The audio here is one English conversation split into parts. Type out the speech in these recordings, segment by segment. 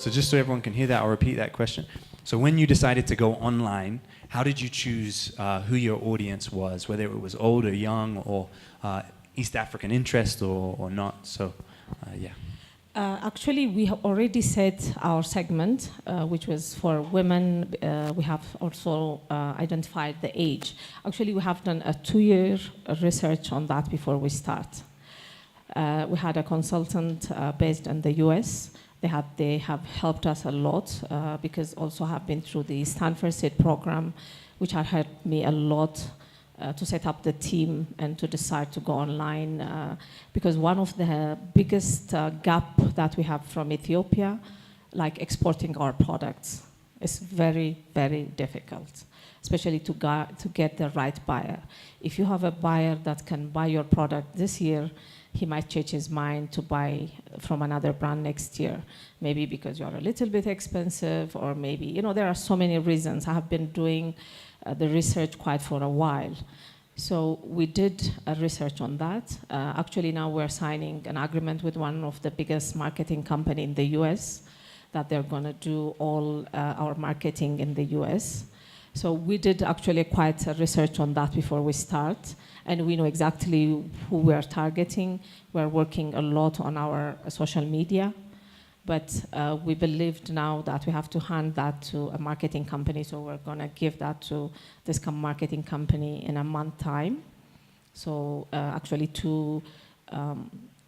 So just so everyone can hear that, I'll repeat that question. So when you decided to go online, how did you choose who your audience was, whether it was old or young or East African interest or not? So, yeah. Actually, we have already set our segment, which was for women. We have also identified the age. Actually, we have done a 2-year research on that before we start. We had a consultant based in the US. They have helped us a lot because also have been through the Stanford SID program, which had helped me a lot to set up the team and to decide to go online. Because one of the biggest gap that we have from Ethiopia, like exporting our products, is very, very difficult, especially to get the right buyer. If you have a buyer that can buy your product this year, he might change his mind to buy from another brand next year. Maybe because you're a little bit expensive, or maybe, there are so many reasons. I have been doing the research quite for a while. So we did a research on that. Actually, now we're signing an agreement with one of the biggest marketing company in the US that they're gonna do all our marketing in the US. So we did actually quite a research on that before we start, and we know exactly who we're targeting. We're working a lot on our social media, but we believed now that we have to hand that to a marketing company, so we're gonna give that to this marketing company in a month time. So actually to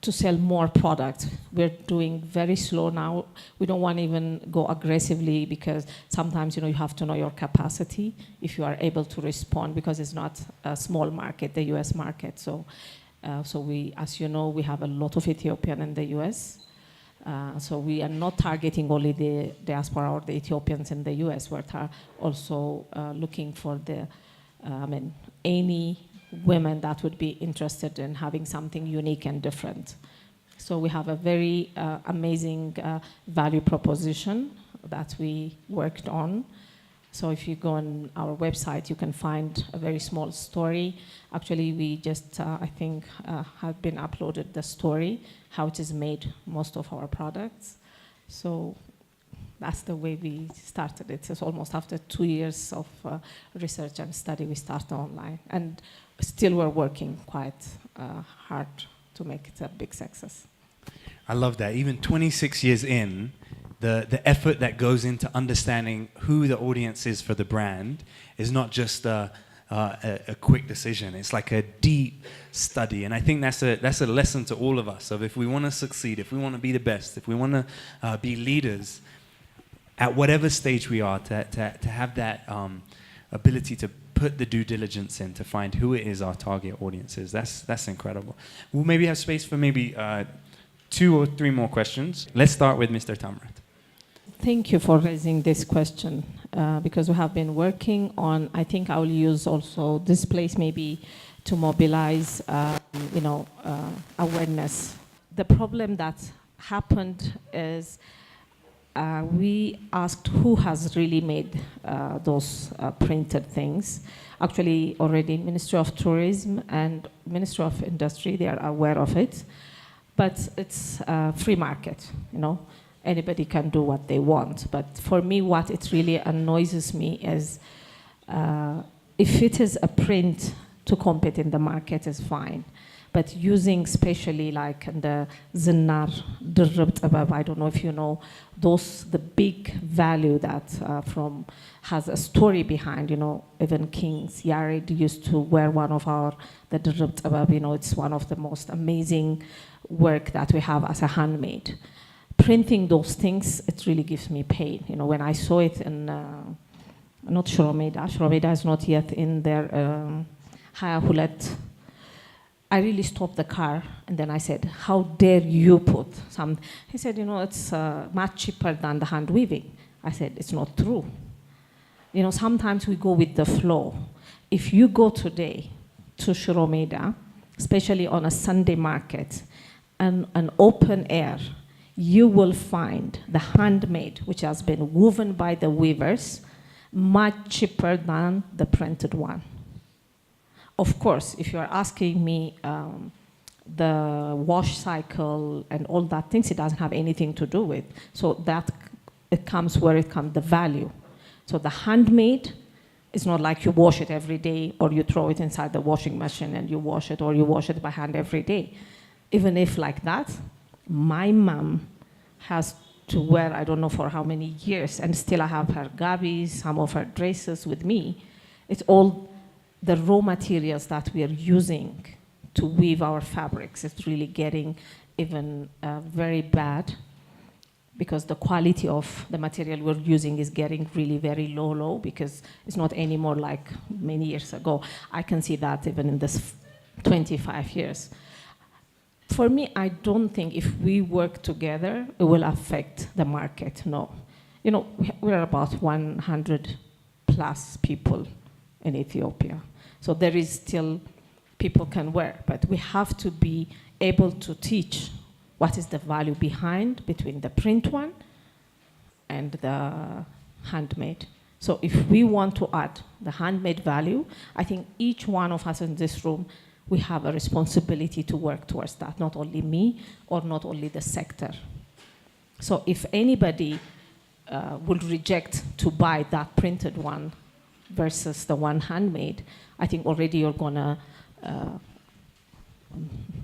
sell more products. We're doing very slow now. We don't want to even go aggressively because sometimes, you have to know your capacity if you are able to respond, because it's not a small market, the US market. So we, as you know, we have a lot of Ethiopian in the US. So we are not targeting only the diaspora or the Ethiopians in the US. We're also looking for any women that would be interested in having something unique and different. So we have a very amazing value proposition that we worked on. So if you go on our website, you can find a very small story. Actually, we just, I think, have been uploaded the story, how it is made, most of our products. So that's the way we started it. It's almost after 2 years of research and study, we started online. And still we're working quite hard to make it a big success. I love that. Even 26 years in, the effort that goes into understanding who the audience is for the brand is not just a quick decision. It's like a deep study. And I think that's a lesson to all of us of if we want to succeed, if we want to be the best, if we want to be leaders, at whatever stage we are, to have that ability to put the due diligence in to find who it is our target audience is. That's incredible. We'll maybe have space for maybe 2 or 3 more questions. Let's start with Mr. Tamrat. Thank you for raising this question because we have been working on, I think I will use also this place maybe to mobilize, awareness. The problem that happened is we asked who has really made those printed things. Actually, already Ministry of Tourism and Ministry of Industry, they are aware of it. But it's a free market, Anybody can do what they want. But for me, what it really annoys me is if it is a print to compete in the market is fine. But using especially like the Zinnar, Dirribt Abab, I don't know if you know, the big value that has a story behind, even Kings Yared used to wear one of the Dirribt Abab, it's one of the most amazing work that we have as a handmade. Printing those things, it really gives me pain. When I saw it in, not Shuromeda is not yet in their Haya Hulet, I really stopped the car and then I said, how dare you put some, he said, it's much cheaper than the hand weaving. I said, it's not true. Sometimes we go with the flow. If you go today to Shuromeda, especially on a Sunday market, and an open air, you will find the handmade, which has been woven by the weavers, much cheaper than the printed one. Of course, if you're asking me the wash cycle and all that things, it doesn't have anything to do with. So that it comes where it comes, the value. So the handmade is not like you wash it every day or you throw it inside the washing machine and you wash it, or you wash it by hand every day. Even if like that, my mom has to wear, I don't know for how many years, and still I have her gabis, some of her dresses with me. It's all the raw materials that we are using to weave our fabrics. It's really getting even very bad, because the quality of the material we're using is getting really very low, because it's not anymore like many years ago. I can see that even in this 25 years. For me, I don't think if we work together, it will affect the market, no. You know, we're about 100 plus people in Ethiopia. So there is still, people can wear, but we have to be able to teach what is the value behind between the print one and the handmade. So if we want to add the handmade value, I think each one of us in this room, we have a responsibility to work towards that, not only me or not only the sector. So if anybody will reject to buy that printed one versus the one handmade, I think already you're gonna,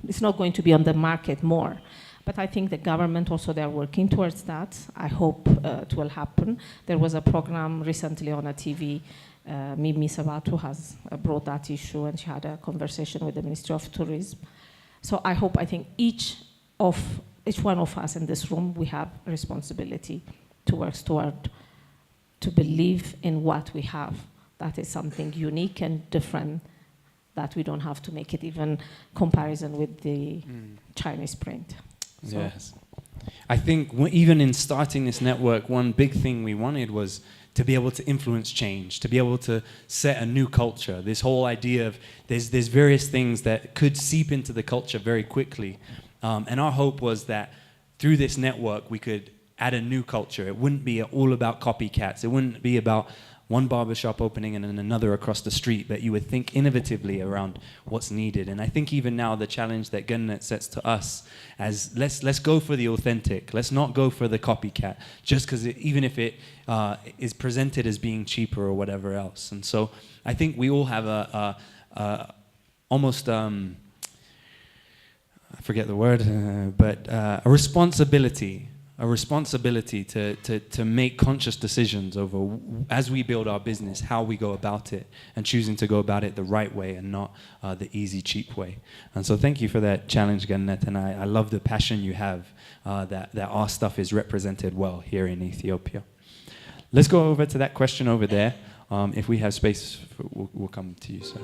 it's not going to be on the market more. But I think the government also, they're working towards that. I hope it will happen. There was a program recently on a TV, Mimi Sabatu has brought that issue, and she had a conversation with the Ministry of Tourism. So I hope, I think each one of us in this room, we have a responsibility to work toward, to believe in what we have. That is something unique and different, that we don't have to make it even comparison with the Chinese print. So. Yes. I think even in starting this network, one big thing we wanted was to be able to influence change, to be able to set a new culture. This whole idea of there's various things that could seep into the culture very quickly. And our hope was that through this network, we could add a new culture. It wouldn't be all about copycats. It wouldn't be about one barbershop opening and then another across the street, but you would think innovatively around what's needed. And I think even now the challenge that Genet sets to us as let's go for the authentic. Let's not go for the copycat, just because even if it is presented as being cheaper or whatever else. And so I think we all have almost I forget the word, but a responsibility to make conscious decisions over, as we build our business, how we go about it, and choosing to go about it the right way and not the easy, cheap way. And so thank you for that challenge, Genet, and I love the passion you have that our stuff is represented well here in Ethiopia. Let's go over to that question over there. If we have space, we'll come to you, sir.